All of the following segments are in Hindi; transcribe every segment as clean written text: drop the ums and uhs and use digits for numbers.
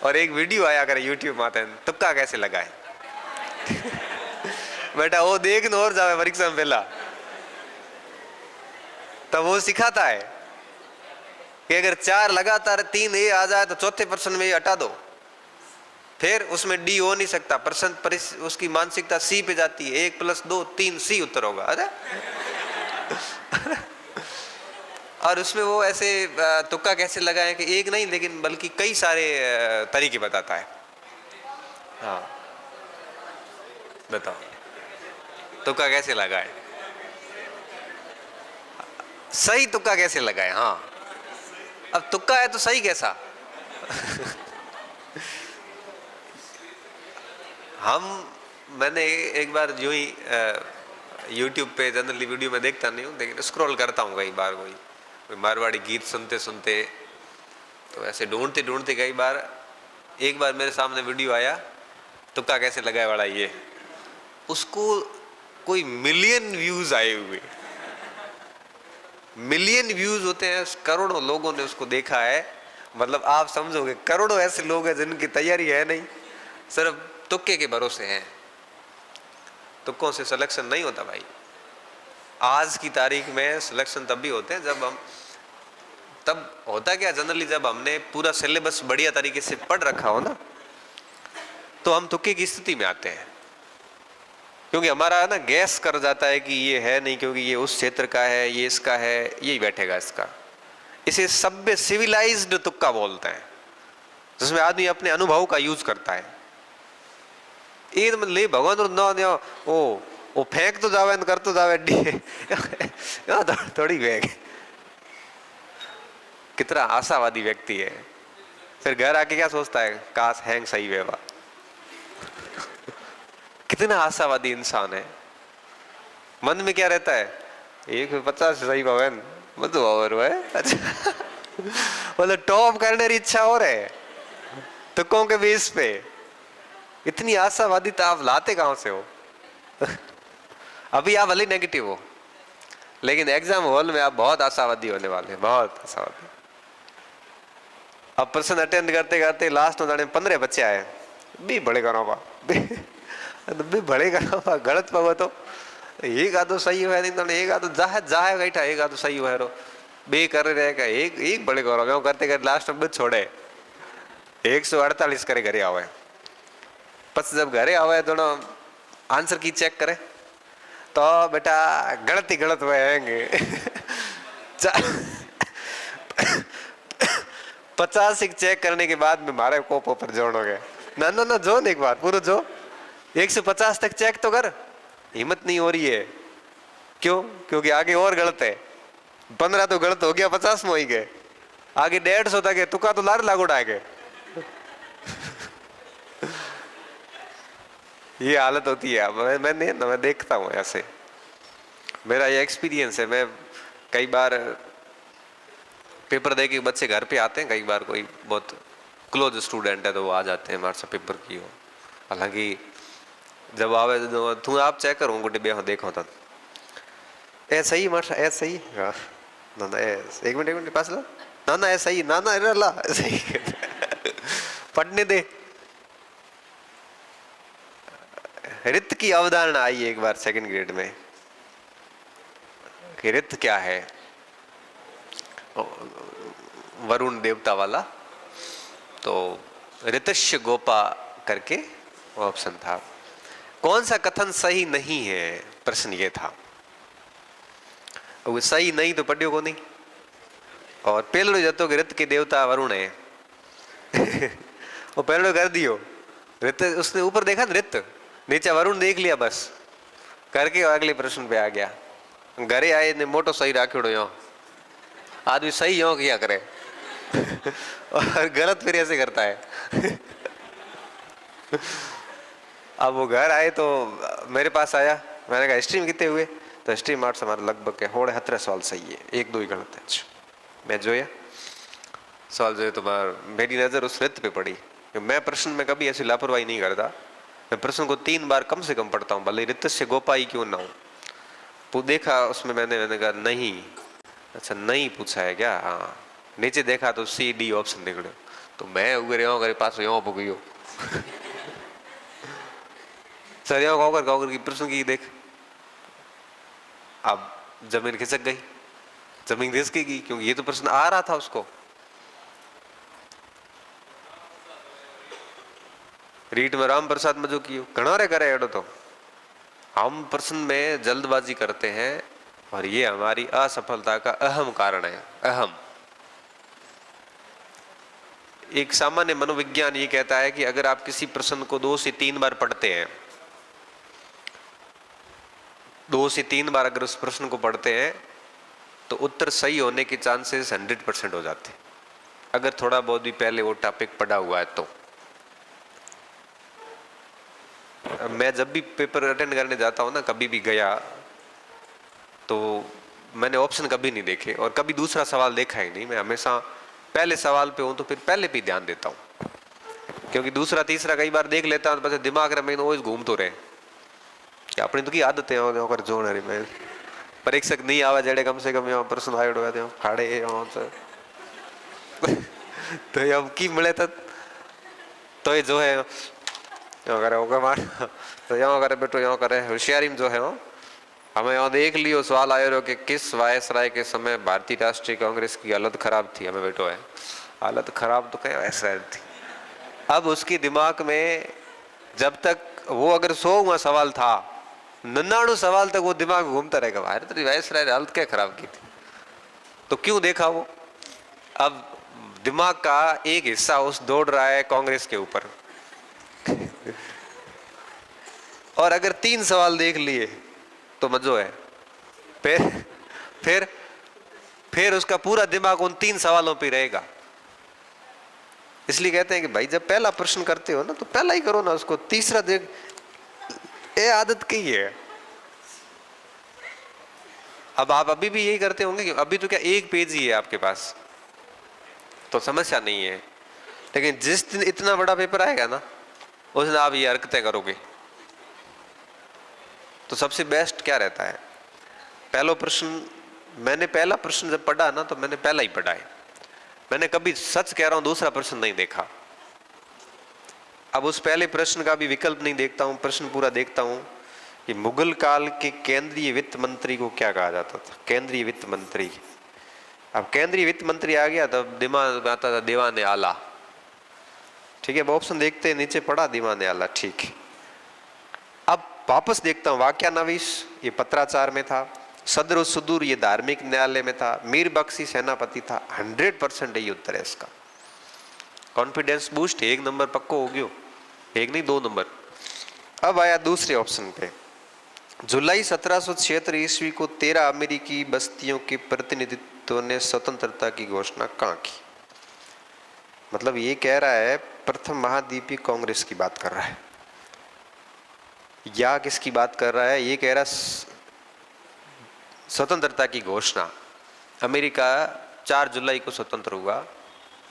और एक वीडियो आया करे यूट्यूब माते तुक्का कैसे लगाए। बेटा वो देख न और जावे परीक्षा में पहला, तब वो सिखाता है कि अगर 4 लगातार 3 ए आ जाए तो चौथे प्रश्न में ये हटा दो, फिर उसमें डी हो नहीं सकता, प्रश्न उसकी मानसिकता सी पे जाती है, 1 + 2 3 सी उत्तर होगा। अरे और उसमें वो ऐसे तुक्का कैसे लगाए कि एक नहीं लेकिन बल्कि कई सारे तरीके बताता है। हाँ बताओ तुक्का कैसे लगाए, सही तुक्का कैसे लगाए। हाँ अब तुक्का है तो सही कैसा। मैंने एक बार जो ही यूट्यूब पे जनरली वीडियो में देखता नहीं हूँ, लेकिन स्क्रॉल करता हूँ कई बार कोई मारवाड़ी गीत सुनते सुनते, तो ऐसे ढूंढते ढूंढते कई बार एक बार मेरे सामने वीडियो आया तुक्का कैसे लगाए वाला, ये उसको कोई मिलियन व्यूज आए हुए, मिलियन व्यूज होते हैं, करोड़ों लोगों ने उसको देखा है। मतलब आप समझोगे करोड़ों ऐसे लोग हैं जिनकी तैयारी है नहीं, सिर्फ तुक्के के भरोसे हैं। तुक्कों से सिलेक्शन नहीं होता भाई। आज की तारीख में सिलेक्शन तब भी होते हैं जब हम, तब होता क्या जनरली जब हमने पूरा सिलेबस बढ़िया तरीके से पढ़ रखा हो ना, तो हम तुक्के की स्थिति में आते हैं, क्योंकि हमारा ना गैस कर जाता है कि ये है नहीं, क्योंकि ये उस क्षेत्र का है, ये इसका है, यही बैठेगा इसका। इसे सभ्य सिविलाइज्ड तुक्का बोलते हैं, जिसमें आदमी अपने अनुभव का यूज करता है। ये ले भगवान ना वो फेंक तो जावे कर तो जावे थोड़ी फेंक। कितना आशावादी व्यक्ति है, फिर घर आके क्या सोचता है, काश हैंग सही वेवा। कितना आशावादी इंसान है। मन में क्या रहता है, 150 सही भवन मधु और है। अच्छा मतलब टॉप करने की इच्छा हो रहे तुक्कों के बेस पे। इतनी आशावादी आप लाते कहां से हो। अभी आप भले नेगेटिव हो, लेकिन एग्जाम हॉल में आप बहुत आशावादी होने वाले हैं, बहुत आशावादी। अब प्रश्न अटेंड करते करते लास्ट में 15 बच्चे आए, भी बड़े करो भी बड़े करो गलत पाओ तो एक आधो सही हुआ नहीं, तो एक आधो जाहे बैठा, एक आधो सही हुआ रो बे कर रहेगा, एक बड़े करो करते करते लास्ट में छोड़े 148 करे घरे आवे। बस जब घरे आवे तो आंसर की चेक करे तो बेटा गलत ही गलत हुएंगे। 50 चेक करने के बाद में मारे कोप पर जोड़ोगे ना ना ना, जो एक बार पूरा जो 150 तक चेक तो कर, हिम्मत नहीं हो रही है। क्यों? क्योंकि आगे और गलत है। 15 तो गलत हो गया, 50 में हो ही गए, आगे 150 तक है, तुका तो लार लागू डाके। ये हालत होती है। मैं देखता हूँ ऐसे, मेरा ये एक्सपीरियंस है। मैं कई बार पेपर दे के बच्चे घर पे आते हैं, कई बार कोई बहुत क्लोज स्टूडेंट है तो वो आ जाते हैं हमारे से पेपर की हो। हालांकि जब आवे तो तू आप चेक करो गुड्डे बे देखो तो ऐसा ही मार ऐसा ही ना ना एक मिनट पास ला ना ना ऐसा ही ना ना ला सही पढ़ने दे। रित की अवधारणा आई एक बार 2nd ग्रेड में कि रित क्या है, वरुण देवता वाला। तो ऋतस्य गोपा करके वो ऑप्शन था। कौन सा कथन सही नहीं है, प्रश्न ये था। वो सही नहीं तो पढ़ियो को नहीं। और पहलो जतो कि ऋत के देवता वरुण है। वो पहलो कर दियो ऋत, उसने ऊपर देखा ऋत, नीचे वरुण देख लिया, बस करके अगले प्रश्न पे आ गया। घरे आए ने मोटो सही राखियोड़ो यो, आदमी सही यो किया करे और गलत फिर ऐसे करता है। अब वो घर आए तो मेरे पास आया, मैंने कहा हिस्ट्री में कितने हुए, तो हिस्ट्री मार्क्स हमारे लगभग होड़े 17 सवाल सही है, 1-2 ही गलत है। मैं जोया सवाल जो है तो मेरी नजर उस रित पे पड़ी। मैं प्रश्न में कभी ऐसी लापरवाही नहीं करता, मैं प्रश्न को 3 बार कम से कम पढ़ता हूँ, भले रित से गोपा ही क्यों ना हो। तो देखा उसमें मैंने कहा नहीं, अच्छा नहीं पूछा है क्या, हाँ। नीचे देखा तो C D ऑप्शन निकले, तो मैं उगे करे पास यहाँ हो गई हो सर यहाँ गाँव की प्रश्न की देख, अब जमीन खिसक गई, जमीन खिसकेगी क्योंकि ये तो प्रश्न आ रहा था उसको। रीट में राम प्रसाद में जो कियो घणो रे करे एडो, तो हम प्रश्न में जल्दबाजी करते हैं और ये हमारी असफलता का अहम कारण है। अहम एक सामान्य मनोविज्ञान ये कहता है कि अगर आप किसी प्रश्न को 2 से 3 बार पढ़ते हैं, 2 से 3 बार अगर उस प्रश्न को पढ़ते हैं तो उत्तर सही होने के चांसेस 100% हो जाते हैं, अगर थोड़ा बहुत भी पहले वो टॉपिक पढ़ा हुआ है तो। मैं जब भी पेपर अटेंड करने जाता हूँ ना, कभी भी गया तो मैंने ऑप्शन कभी नहीं देखे और कभी दूसरा सवाल देखा ही नहीं। मैं हमेशा पहले सवाल पे हूँ तो फिर पहले भी ध्यान देता हूँ, क्योंकि दूसरा तीसरा कई बार देख लेता हूँ तो दिमाग में वो घूम तो रहे कि अपनी तो की आदत है और जो ना मैं परीक्षक नहीं आवा जड़े कम से कम यहाँ प्रश्न आयो फाड़े तो ये अब की मिले तो ये जो है यहाँ करे होगा मार तो यहाँ करे बेटो, यहाँ करे होशियारी में जो है हमें यहाँ देख लियो सवाल आयो रहो कि किस वायसराय के समय भारतीय राष्ट्रीय कांग्रेस की हालत खराब थी। हमें बेटो है हालत खराब तो क्या वायसराय थी। अब उसके दिमाग में जब तक वो अगर 100वां सवाल था 99 सवाल तक वो दिमाग घूमता रहेगा, भारतीय वायसराय ने हालत क्या खराब की थी, तो क्यों देखा वो। अब दिमाग का एक हिस्सा उस दौड़ रहा है कांग्रेस के ऊपर और अगर 3 सवाल देख लिए तो मजो है, फिर उसका पूरा दिमाग उन 3 सवालों पे रहेगा। इसलिए कहते हैं कि भाई जब पहला प्रश्न करते हो ना तो पहला ही करो ना उसको, तीसरा देख ये आदत की है। अब आप अभी भी यही करते होंगे कि अभी तो क्या 1 पेज ही है आपके पास तो समस्या नहीं है, लेकिन जिस दिन इतना बड़ा पेपर आएगा ना उस दिन आप ये हरकतें करोगे। तो सबसे बेस्ट क्या रहता है, पहला प्रश्न जब पढ़ा ना तो मैंने पहला ही पढ़ा है, मैंने कभी सच कह रहा हूं दूसरा प्रश्न नहीं देखा। अब उस पहले प्रश्न का भी विकल्प नहीं देखता हूं, प्रश्न पूरा देखता हूं कि मुगल काल के केंद्रीय वित्त मंत्री को क्या कहा जाता था। केंद्रीय वित्त मंत्री, अब केंद्रीय वित्त मंत्री आ गया तब दिमाग में आता था दीवाने आला, ठीक है। ऑप्शन देखते नीचे पड़ा दीवाने आला, ठीक है। अब वापस देखता हूँ वाक्यानवीश ये पत्राचार में था, सदर सुदूर ये धार्मिक न्यायालय में था, मीर बख्शी सेनापति था। 100% यही उत्तर है इसका। कॉन्फिडेंस बूस्ट 1 नंबर पक्को हो गयो, 1 नहीं 2 नंबर। अब आया दूसरे ऑप्शन पे, जुलाई 1776 ईस्वी को 13 अमेरिकी बस्तियों के प्रतिनिधित्व ने स्वतंत्रता की घोषणा कहाँ की। मतलब ये कह रहा है प्रथम महाद्वीपीय कांग्रेस की बात कर रहा है या किसकी बात कर रहा है, ये कह रहा स्वतंत्रता की घोषणा। अमेरिका 4 जुलाई को स्वतंत्र हुआ,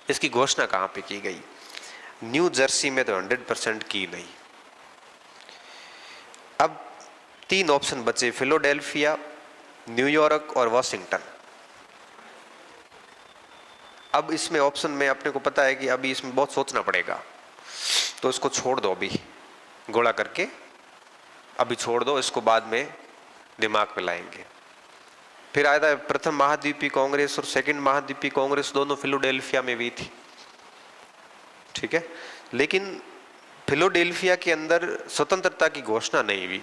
इसकी घोषणा कहाँ पे की गई। न्यू जर्सी में तो 100% की नहीं। अब 3 ऑप्शन बचे, फिलाडेल्फिया, न्यूयॉर्क और वॉशिंगटन। अब इसमें ऑप्शन में अपने को पता है कि अभी इसमें बहुत सोचना पड़ेगा, तो इसको छोड़ दो, अभी गोला करके अभी छोड़ दो, इसको बाद में दिमाग में लाएंगे। फिर आया था प्रथम महाद्वीपीय कांग्रेस और सेकंड महाद्वीपीय कांग्रेस, दोनों फिलाडेल्फिया में भी थी, ठीक है। लेकिन फिलाडेल्फिया के अंदर स्वतंत्रता की घोषणा नहीं हुई।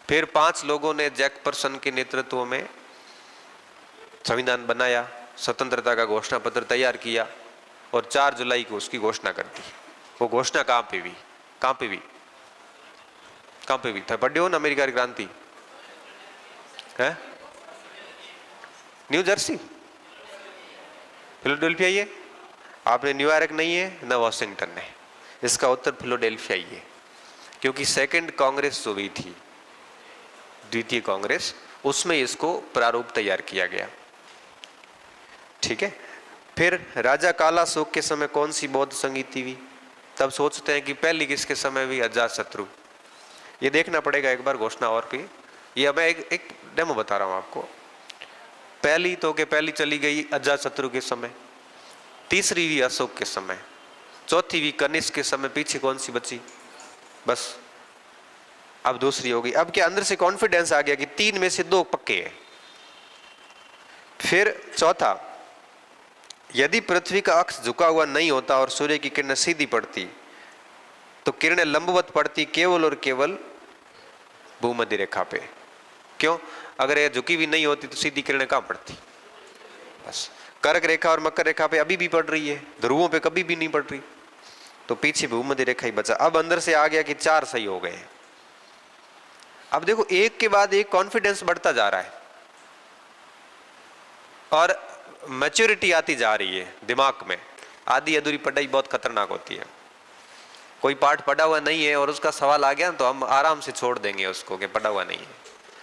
फिर 5 लोगों ने जैकपर्सन के नेतृत्व में संविधान बनाया, स्वतंत्रता का घोषणा पत्र तैयार किया और 4 जुलाई को उसकी घोषणा कर दी। वो घोषणा कहाँ पे हुई, कहाँ पे भी था, पढ़े हो ना अमेरिका की क्रांति है, न्यू जर्सी, फिलाडेल्फिया। ये आपने न्यूयॉर्क नहीं है ना वॉशिंगटन है, इसका उत्तर फिलाडेल्फिया ही है, क्योंकि सेकंड कांग्रेस जो हुई थी, द्वितीय कांग्रेस, उसमें इसको प्रारूप तैयार किया गया, ठीक है। फिर राजा काला शोक के समय कौन सी बौद्ध संगीति हुई, तब सोचते हैं कि पहली किसके समय हुई, अजातशत्रु। ये देखना पड़ेगा एक बार घोषणा और भी, ये मैं एक डेमो बता रहा हूं आपको। पहली चली गई अजातशत्रु के समय, तीसरी हुई अशोक के समय, चौथी हुई कनिष्क के समय, पीछे कौन सी बची? बस अब दूसरी होगी। अब क्या अंदर से कॉन्फिडेंस आ गया कि 3 में से 2 पक्के हैं। फिर चौथा, यदि पृथ्वी का अक्ष झुका हुआ नहीं होता और सूर्य की किरणें सीधी पड़ती तो किरणें लंबवत पड़ती केवल और केवल भूमध्य रेखा पे। क्यों? अगर ये झुकी हुई नहीं होती तो सीधी किरणें कहां पड़ती? बस कर्क रेखा और मकर रेखा पे अभी भी पड़ रही है, ध्रुवों पे कभी भी नहीं पड़ रही, तो पीछे भूमध्य रेखा ही बचा। अब अंदर से आ गया कि 4 सही हो गए। अब देखो एक के बाद एक कॉन्फिडेंस बढ़ता जा रहा है और मैच्योरिटी आती जा रही है दिमाग में। आधी अधूरी पढ़ाई बहुत खतरनाक होती है। कोई पाठ पढ़ा हुआ नहीं है और उसका सवाल आ गया तो हम आराम से छोड़ देंगे उसको कि पढ़ा हुआ नहीं है।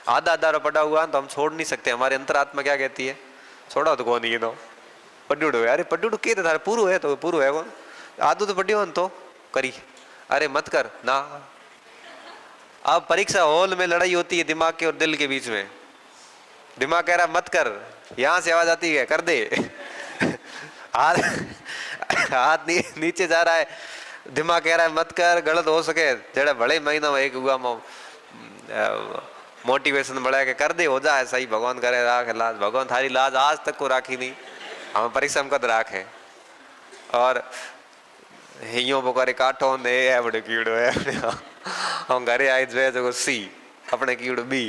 आधा आधा पढ़ा हुआ तो हम छोड़ नहीं सकते। हमारे अंतरात्मा क्या कहती है? छोड़ा तो कौन, ये तो पढ़ो, अरे पढ़ो के थारे पूरू है तो पूरू है कौन, आधो तो पढ़ियो तो करी, अरे मत कर ना। अब परीक्षा हॉल में लड़ाई होती है दिमाग के और दिल के बीच में। दिमाग कह रहा मत कर, यहां से आवाज आती है कर दे हाथ हाथ नीचे जा रहा है, दिमाग कह रहा है मत कर, गलत हो सके जेड़ा बड़े महीना में एक हुआ मोटिवेशन बढ़ा के कर दे, हो जाए सही, भगवान करे राख लाज। भगवान थारी लाज आज तक को राखी नहीं, हम परिश्रम कद राख है। और हियो बोकारे काठो ने है बड़े कीड़ो है हम घरे आए जो जो सी अपने कीड़ो बी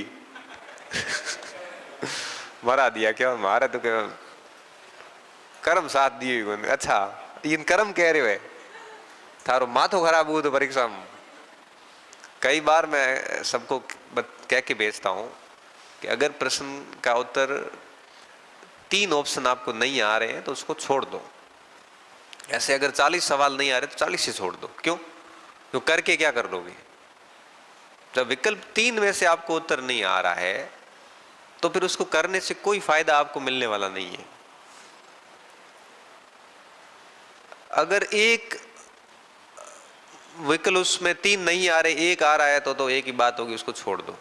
मरा दिया। क्या मारे तो क्या कर्म साथ दिए। अच्छा इन कर्म कह रहे हो थारो माथो खराब हुआ तो परीक्षा में। कई बार मैं सबको कह के भेजता हूं कि अगर प्रश्न का उत्तर 3 ऑप्शन आपको नहीं आ रहे हैं तो उसको छोड़ दो। ऐसे अगर 40 सवाल नहीं आ रहे तो 40 से छोड़ दो। क्यों? तो करके क्या कर लोगे? जब विकल्प 3 में से आपको उत्तर नहीं आ रहा है तो फिर उसको करने से कोई फायदा आपको मिलने वाला नहीं है। अगर एक विकल्प उसमें 3 नहीं आ रहे, 1 आ रहा है तो एक ही बात होगी, उसको छोड़ दो।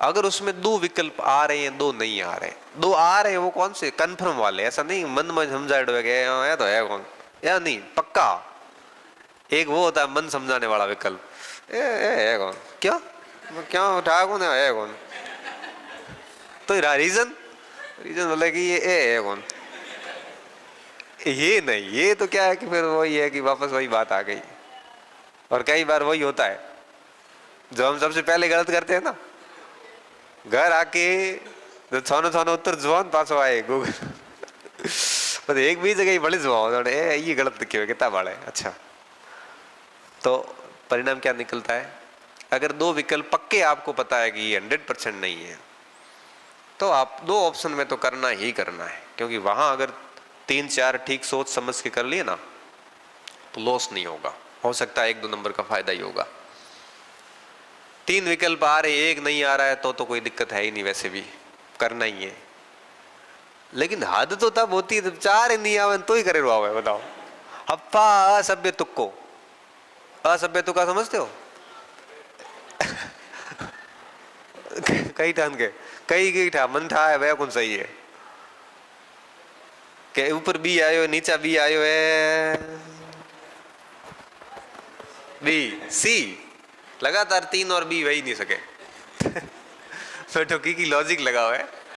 अगर उसमें 2 विकल्प आ रहे हैं, 2 नहीं आ रहे, 2 आ रहे हैं, वो कौन से? कंफर्म वाले। ऐसा नहीं मन में समझाए है तो है कौन, या नहीं पक्का। एक वो होता है मन समझाने वाला विकल्प, है कौन, क्या क्या उठा कौन है कौन, तो रीजन बोले कि ये है कौन, ये नहीं। ये तो क्या है कि फिर वही है कि वापस वही बात आ गई। और कई बार वही होता है जो हम सबसे पहले गलत करते हैं ना, घर आके जो छानो उत्तर जुआन पासो आए गूगल पर एक भी जगह बड़े जुआन ये गलत लिखे हुए कितना बड़ा है। अच्छा तो परिणाम क्या निकलता है? अगर 2 विकल्प पक्के आपको पता है कि ये 100% नहीं है तो आप 2 ऑप्शन में तो करना ही करना है। क्योंकि वहां अगर 3-4 ठीक सोच समझ के कर लिए ना तो लॉस नहीं होगा। हो सकता है 1-2 नंबर का फायदा ही होगा। 3 विकल्प आ रहे, 1 नहीं आ रहा है तो कोई दिक्कत है ही नहीं, वैसे भी करना ही है। लेकिन हद तो तब होती है जब 4 ही नहीं आवे तो ही करे रुआ है। बताओ हप्पा असभ्य तुक्को, असभ्य तुक्का समझते हो कई ठान के कई ठा मन ठा है वह कौन सही है के ऊपर बी आयो नीचा बी आयो है, बी सी लगातार 3 और बी वही नहीं सके बैठो की लॉजिक लगाओ है।